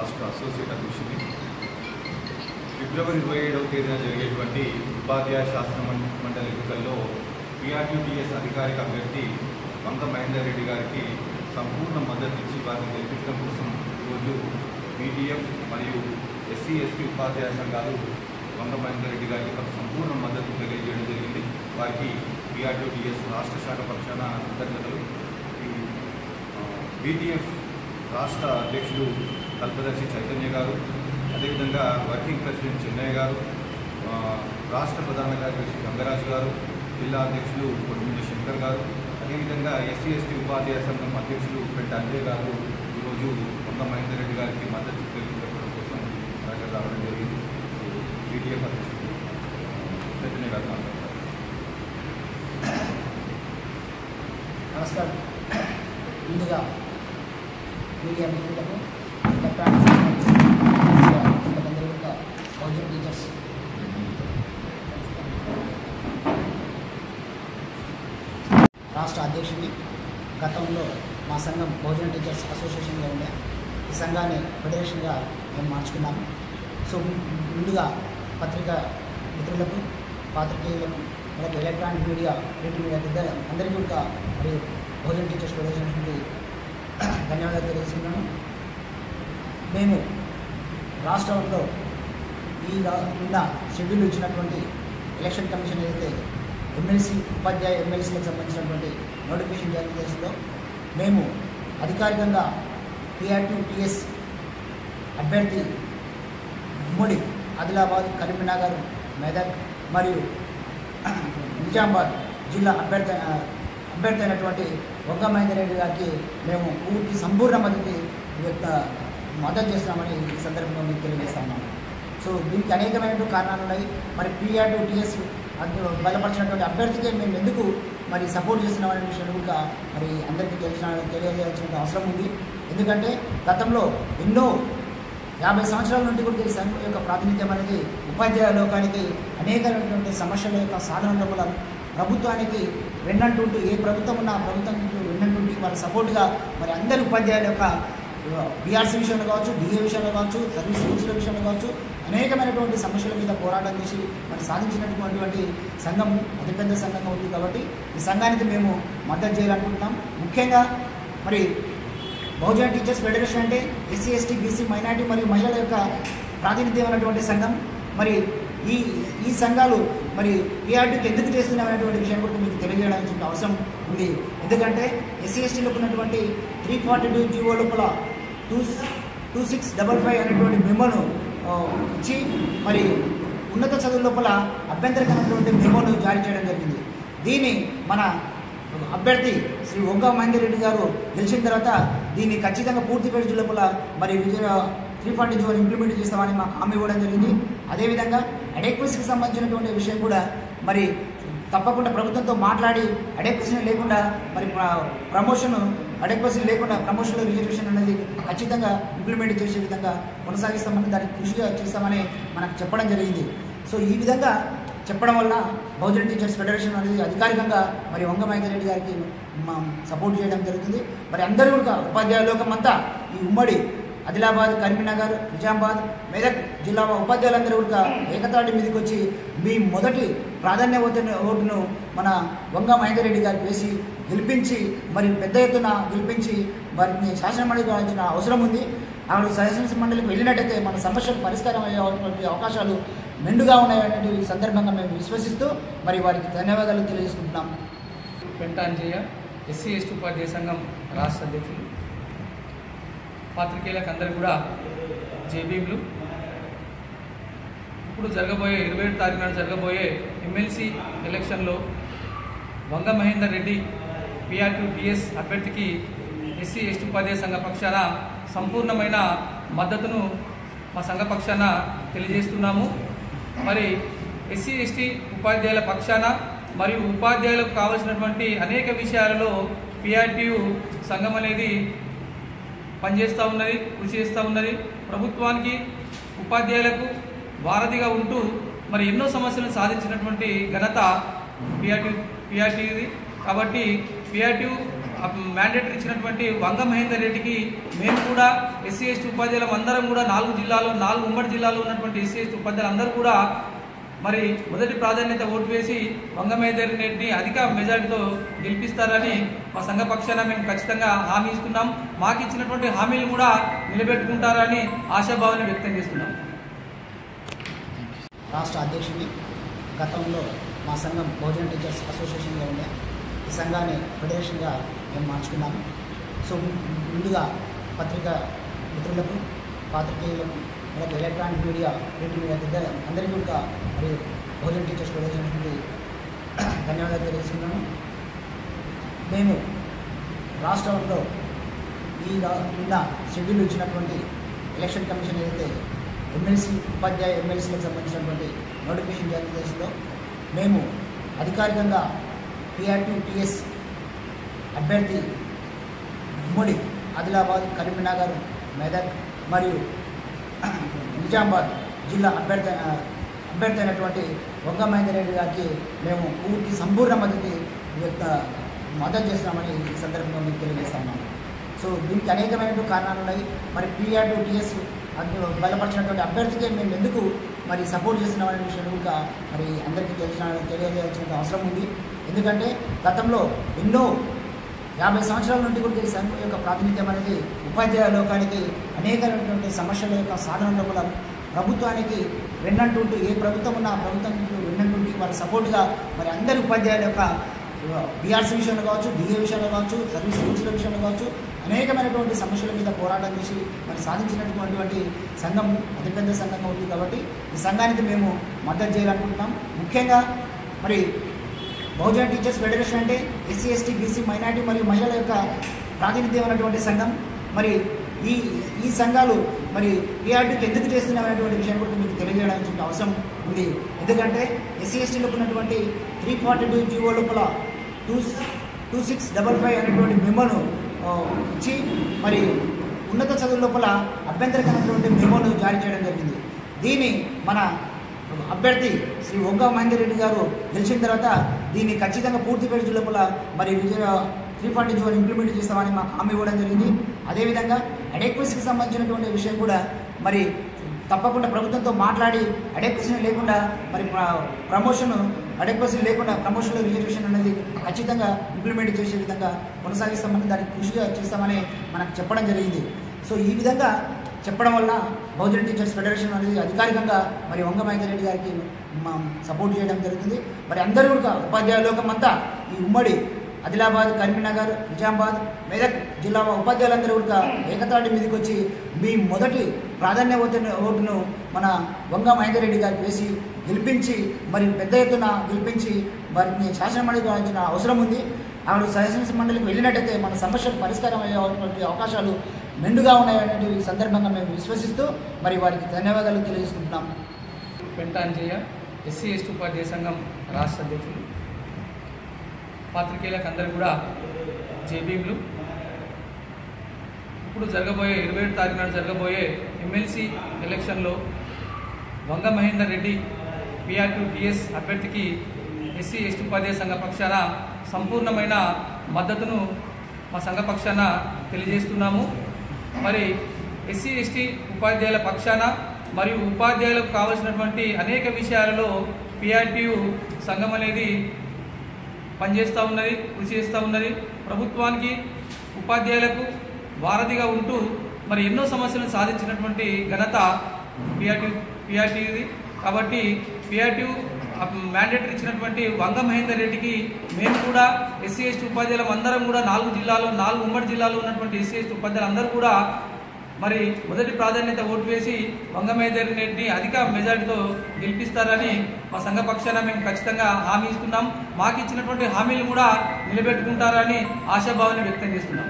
రాష్ట్ర అసోసియేట్ అధ్యక్షుడి. ఫిబ్రవరి 27వ తేదీన జరిగేటువంటి ఉపాధ్యాయ శాస్త్ర మండలి ఎన్నికల్లో పిఆర్టీటీఎస్ అధికారిక అభ్యర్థి వంగ మహేందర్ రెడ్డి గారికి సంపూర్ణ మద్దతు ఇచ్చి వారిని గెలిపించడం కోసం ఈరోజు పీటీఎఫ్ మరియు ఎస్సీ ఎస్టీ ఉపాధ్యాయ సంఘాలు వంగ మహేందర్ రెడ్డి గారికి సంపూర్ణ మద్దతు తెలియజేయడం జరిగింది. వారికి పిఆర్టీటీఎస్ రాష్ట్ర శాఖ పక్షాన కృతజ్ఞతలు. బీటీఎఫ్ రాష్ట్ర అధ్యక్షులు కల్పదర్శి చైతన్య గారు, అదేవిధంగా వర్కింగ్ ప్రెసిడెంట్ చెన్నయ్య గారు, రాష్ట్ర ప్రధాన కార్యదర్శి గంగరాజు గారు, జిల్లా అధ్యక్షులు కొడుమింది శంకర్ గారు, అదేవిధంగా ఎస్సీ ఎస్టీ ఉపాధ్యాయ సంఘం అధ్యక్షులు పెద్ద అంజయ్ గారు ఈరోజు వంగ మహేందర్ రెడ్డి గారికి మద్దతు తెలియజేయడం కోసం దగ్గర రావడం జరిగింది. బీటీఎఫ్ అధ్యక్షులు చైతన్య గారు మాట్లాడతారు. నమస్కారం. ముందుగా మీడియా మిత్రులకు, బహుజన్ టీచర్స్ రాష్ట్ర అధ్యక్షుడిని. గతంలో మా సంఘం బహుజన్ టీచర్స్ అసోసియేషన్గా ఉండే ఈ సంఘాన్ని ఫెడరేషన్గా మేము మార్చుకున్నాము. సో ముందుగా పత్రికా మిత్రులకు, పాత్రికేయులకు, అలాగే ఎలక్ట్రానిక్ మీడియా, ప్రింట్ మీడియా అందరికీ కూడా మరియు బహుజన్ టీచర్స్ ఫెడరేషన్ నుండి ధన్యవాదాలు తెలియజేస్తున్నాను. మేము రాష్ట్రంలో నిన్న షెడ్యూల్ ఇచ్చినటువంటి ఎలక్షన్ కమిషన్ ఏదైతే ఎమ్మెల్సీ ఉపాధ్యాయ ఎమ్మెల్సీలకు సంబంధించినటువంటి నోటిఫికేషన్ జారీ చేసిందో మేము అధికారికంగా పిఆర్టీటీఎస్ అభ్యర్థి ఉమ్మడి ఆదిలాబాద్, కరీంనగర్, మెదక్ మరియు నిజామాబాద్ జిల్లా అభ్యర్థి అయినటువంటి వంగ మహేందర్ రెడ్డి గారికి మేము పూర్తి సంపూర్ణ మద్దతు చేస్తున్నామని ఈ సందర్భంగా మీకు తెలియజేస్తున్నాము. సో దీనికి అనేకమైనటువంటి కారణాలు ఉన్నాయి. మరి పిఆర్టీటీఎస్ బలపరిచినటువంటి అభ్యర్థికి మేము ఎందుకు మరి సపోర్ట్ చేస్తున్నామనే విషయం కూడా మరి అందరికీ తెలియజేయాల్సిన అవసరం ఉంది. ఎందుకంటే గతంలో ఎన్నో 50 సంవత్సరాల నుండి కూడా ఈ సంఘం యొక్క ప్రాతినిధ్యం అనేది ఉపాధ్యాయ లోకానికి అనేకమైనటువంటి సమస్యల యొక్క సాధన లోపల ప్రభుత్వానికి వెన్నంటుంటూ, ఏ ప్రభుత్వం ఉన్నా ప్రభుత్వం వెన్నంటుండి వాళ్ళ సపోర్ట్గా మరి అందరి ఉపాధ్యాయుల యొక్క బీఆర్సీ విషయంలో కావచ్చు, డిఏ విషయంలో కావచ్చు, సర్వీస్ రూల్స్ల విషయంలో కావచ్చు, అనేకమైనటువంటి సమస్యల మీద పోరాటం చేసి మరి సాధించినటువంటి సంఘం అతిపెద్ద సంఘంగా ఉంది. కాబట్టి ఈ సంఘానికి మేము మద్దతు చేయాలనుకుంటున్నాం. ముఖ్యంగా మరి బహుజన్ టీచర్స్ ఫెడరేషన్ అంటే ఎస్సీ ఎస్టీ బీసీ మైనారిటీ మరియు మహిళల యొక్క ప్రాతినిధ్యం అయినటువంటి సంఘం. మరి ఈ సంఘాలు మరి పిఆర్టీకి ఎందుకు చేస్తున్నామనేటువంటి విషయం కూడా మీకు తెలియజేయడానికి అవసరం ఉంది. ఎందుకంటే ఎస్సీ ఎస్టీలకు ఉన్నటువంటి 342 జీవో లోపల 2655 అనేటువంటి మెమోను ఇచ్చి మరి ఉన్నత చదువుల లోపల అభ్యంతరకరమైనటువంటి మెమోను జారీ చేయడం జరిగింది. దీన్ని మన అభ్యర్థి శ్రీ వంగ మహేందర్ రెడ్డి గారు గెలిచిన తర్వాత దీన్ని ఖచ్చితంగా పూర్తి పేజీ లోపల మరి 340 ఇంప్లిమెంట్ చేస్తామని మాకు హామీ ఇవ్వడం జరిగింది. అదేవిధంగా అడెక్వసీకి సంబంధించినటువంటి విషయం కూడా మరి తప్పకుండా ప్రభుత్వంతో మాట్లాడి అడెక్వసీ లేకుండా మరి అడెక్వసీ లేకుండా ప్రమోషన్లో రిజర్వేషన్ అనేది ఖచ్చితంగా ఇంప్లిమెంట్ చేసే విధంగా కొనసాగిస్తామని, దానికి కృషిగా చేస్తామని మనకు చెప్పడం జరిగింది. సో ఈ విధంగా చెప్పడం వల్ల బహుజన్ టీచర్స్ ఫెడరేషన్ అనేది అధికారికంగా మరి వంగ మహేందర్ రెడ్డి గారికి సపోర్ట్ చేయడం జరుగుతుంది. మరి అందరూ కూడా ఉపాధ్యాయ లోకం అంతా ఈ ఉమ్మడి ఆదిలాబాద్, కరీంనగర్, నిజామాబాద్, మెదక్ జిల్లా ఉపాధ్యాయులందరూ కూడా ఏకతాటి మీదకి వచ్చి మీ మొదటి ప్రాధాన్య ఓటును మన వంగ మహేందర్ రెడ్డి గారికి వేసి గెలిపించి మరి పెద్ద ఎత్తున గెలిపించి వారిని శాసనమండలికి రావాల్సిన అవసరం ఉంది. ఆవిడ శాసనమండలికి వెళ్ళినట్టయితే మన సమస్యలు పరిష్కారం అయ్యేటువంటి అవకాశాలు మెండుగా ఉన్నాయనే సందర్భంగా మేము విశ్వసిస్తూ మరి వారికి ధన్యవాదాలు తెలియజేసుకుంటున్నాం. పెంట అంజయ్య, ఎస్సీ ఎస్టీ ఉపాధ్యాయ సంఘం రాష్ట్ర అధ్యక్షులు. పాత్రికేయులకు అందరికీ కూడా జేబీలు. ఇప్పుడు జరగబోయే 27 తారీఖు నాడు జరగబోయే ఎమ్మెల్సీ ఎలక్షన్లో వంగ మహేందర్ రెడ్డి పిఆర్టీటీఎస్ అభ్యర్థికి ఎస్సీ ఎస్టీ ఉపాధ్యాయ సంఘ పక్షాన సంపూర్ణమైన మద్దతును మా సంఘ పక్షాన తెలియజేస్తున్నాము. మరి ఎస్సీ ఎస్టీ ఉపాధ్యాయుల పక్షాన మరియు ఉపాధ్యాయులకు కావాల్సినటువంటి అనేక విషయాలలో పిఆర్టీయు సంఘం అనేది పనిచేస్తూ ఉన్నది, కృషి చేస్తూ ఉన్నది. ప్రభుత్వానికి, ఉపాధ్యాయులకు వారధిగా ఉంటూ మరి ఎన్నో సమస్యలను సాధించినటువంటి ఘనత పిఆర్టీది. కాబట్టి పిఆర్టీయు మ్యాండేటరీ ఇచ్చినటువంటి వంగ మహేందర్ రెడ్డికి మేము కూడా ఎస్సీ ఎస్టీ ఉపాధ్యాయులం అందరం కూడా 4 ఉమ్మడి జిల్లాలో ఉన్నటువంటి ఎస్సీ ఎస్టీ ఉపాధ్యాయులు అందరూ కూడా మరి మొదటి ప్రాధాన్యత ఓటు వేసి వంగ మహేందర్ రెడ్డిని అధిక మెజారిటీతో గెలిపిస్తారని మా సంఘ పక్షాన మేము ఖచ్చితంగా హామీ ఇస్తున్నాం. మాకు ఇచ్చినటువంటి హామీలు కూడా నిలబెట్టుకుంటారని ఆశాభావాన్ని వ్యక్తం చేస్తున్నాం. రాష్ట్ర అధ్యక్షుడిని గతంలో మా సంఘం బహుజన టీచర్స్ అసోసియేషన్గా ఉండే ఈ సంఘాన్ని ఫెడరేషన్గా మేము మార్చుకున్నాము. సో ముందుగా పత్రికా మిత్రులకు, పాత్రికేయులకు, మనకు ఎలక్ట్రానిక్ మీడియా, ప్రింట్ మీడియా పెద్ద అందరికీ కూడా మరియు బహుజన టీచర్స్ ఫెడరేషన్ నుండి ధన్యవాదాలు తెలియజేస్తున్నాము. మేము రాష్ట్రంలో నిన్న షెడ్యూల్ ఇచ్చినటువంటి ఎలక్షన్ కమిషన్ ఏదైతే ఎమ్మెల్సీ ఎమ్మెల్సీలకు సంబంధించినటువంటి నోటిఫికేషన్ జారీ చేసిందో మేము అధికారికంగా PRTU-TS అభ్యర్థి ఉమ్మడి ఆదిలాబాద్, కరీంనగర్, మెదక్ మరియు నిజామాబాద్ జిల్లా అభ్యర్థి అయినటువంటి వంగ మహేందర్ రెడ్డి గారికి మేము పూర్తి సంపూర్ణ మద్దతు చేస్తున్నామని ఈ సందర్భంగా మీకు తెలియజేస్తున్నాము. సో దీనికి అనేకమైనటువంటి కారణాలు ఉన్నాయి. మరి PRTU-TS బలపరిచినటువంటి అభ్యర్థికి మేము ఎందుకు మరి సపోర్ట్ చేస్తున్నామనే విషయం కూడా మరి అందరికీ తెలియజేయాల్సిన అవసరం ఉంది. ఎందుకంటే గతంలో ఎన్నో 50 సంవత్సరాల నుండి కూడా ఈ సంఘం యొక్క ప్రాతినిధ్యం అనేది ఉపాధ్యాయ లోకానికి అనేకమైనటువంటి సమస్యల యొక్క సాధన లోపల ప్రభుత్వానికి వెన్నంటుంటూ ఏ ప్రభుత్వం ఉన్నా ప్రభుత్వం వెన్నంటుంటూ వారి సపోర్ట్గా మరి అందరి ఉపాధ్యాయుల యొక్క BRC విషయంలో కావచ్చు, DA విషయంలో కావచ్చు, సర్వీస్ రూల్స్ల విషయంలో కావచ్చు అనేకమైనటువంటి సమస్యల మీద పోరాటం చేసి మరి సాధించినటువంటి సంఘం అతిపెద్ద సంఘంగా ఉంది. కాబట్టి ఈ సంఘానికి మేము మద్దతు చేయాలనుకుంటున్నాం. ముఖ్యంగా మరి బహుజన టీచర్స్ ఫెడరేషన్ అంటే SC, ST, BC, మైనారిటీ మరియు మహిళల యొక్క ప్రాతినిధ్యం ఉన్నటువంటి సంఘం. మరి ఈ సంఘాలు మరి PRTUకి ఎందుకు చేస్తున్నామనేటువంటి విషయం కూడా మీకు తెలియజేయడానికి అవసరం ఉంది. ఎందుకంటే SC, STలకు ఉన్నటువంటి 342 జీవో లోపల 2655 అనేటువంటి మెమోను ఇచ్చి మరి ఉన్నత చదువు లోపల అభ్యంతరకరమైనటువంటి మెమోను జారీ చేయడం జరిగింది. దీన్ని మన అభ్యర్థి శ్రీ వంగ మహేందర్ రెడ్డి గారు గెలిచిన తర్వాత దీన్ని ఖచ్చితంగా పూర్తి పేరు లోపల మరి 340 ఇంప్లిమెంట్ చేస్తామని మాకు హామీ ఇవ్వడం జరిగింది. అదేవిధంగా అడెక్వసీకి సంబంధించినటువంటి విషయం కూడా మరి తప్పకుండా ప్రభుత్వంతో మాట్లాడి అడెక్వసీ లేకుండా మరి అడెక్వసీ లేకుండా ప్రమోషన్లో రిజర్వేషన్ అనేది ఖచ్చితంగా ఇంప్లిమెంట్ చేసే విధంగా కొనసాగిస్తామని దానికి కృషిగా చేస్తామని మనకు చెప్పడం జరిగింది. సో ఈ విధంగా చెప్పడం వల్ల బహుజన టీచర్స్ ఫెడరేషన్ అనేది అధికారికంగా మరి వంగ మహేందర్ రెడ్డి గారికి సపోర్ట్ చేయడం జరుగుతుంది. మరి అందరూ కూడా ఉపాధ్యాయ లోకం అంతా ఈ ఉమ్మడి ఆదిలాబాద్, కరీంనగర్, నిజామాబాద్, మెదక్ జిల్లా ఉపాధ్యాయులందరూ కూడా ఏకతాటి మీదకి వచ్చి మీ మొదటి ప్రాధాన్య ఓటును మన వంగ మహేందర్ రెడ్డి గారికి వేసి గెలిపించి మరి పెద్ద ఎత్తున గెలిపించి వారిని శాసనమండలికి రావాల్సిన అవసరం ఉంది. ఆవిడ శాసనమండలికి వెళ్ళినట్టయితే మన సమస్యలు పరిష్కారం అయ్యేటువంటి అవకాశాలు మెండుగా ఉన్నాయనే సందర్భంగా మేము విశ్వసిస్తూ మరి వారికి ధన్యవాదాలు తెలియజేసుకుంటున్నాం. పెంట అంజయ్య, SC, ST ఉపాధ్యాయ సంఘం రాష్ట్ర అధ్యక్షులు. పాత్రికేయులకు అందరూ కూడా జేబీలు. ఇప్పుడు 27 తారీఖు నాడు జరగబోయే ఎమ్మెల్సీ ఎలక్షన్లో వంగ మహేందర్ రెడ్డి PRTU-TS అభ్యర్థికి SC, ST ఉపాధ్యాయ సంఘ పక్షాన సంపూర్ణమైన మద్దతును మా సంఘ పక్షాన తెలియజేస్తున్నాము. మరి SC, ST ఉపాధ్యాయుల పక్షాన మరియు ఉపాధ్యాయులకు కావలసినటువంటి అనేక విషయాలలో PRTU సంఘం అనేది పనిచేస్తూ ఉన్నది, కృషి చేస్తూ ఉన్నది. ప్రభుత్వానికి, ఉపాధ్యాయులకు వారధిగా ఉంటూ మరి ఎన్నో సమస్యలను సాధించినటువంటి ఘనత PRTUది. కాబట్టి PRTU మ్యాండేటరీ ఇచ్చినటువంటి వంగ మహేందర్ రెడ్డికి మేము కూడా SC, ST ఉపాధ్యాయులం అందరం కూడా 4 ఉమ్మడి జిల్లాలో ఉన్నటువంటి SC, ST ఉపాధ్యాయులు అందరూ కూడా మరి మొదటి ప్రాధాన్యత ఓటు వేసి వంగ మహేందర్ రెడ్డిని అధిక మెజారిటీతో గెలిపిస్తారని మా సంఘ పక్షాన మేము ఖచ్చితంగా హామీ ఇస్తున్నాం. మాకు ఇచ్చినటువంటి హామీలు కూడా నిలబెట్టుకుంటారని ఆశాభావాన్ని వ్యక్తం చేస్తున్నాం.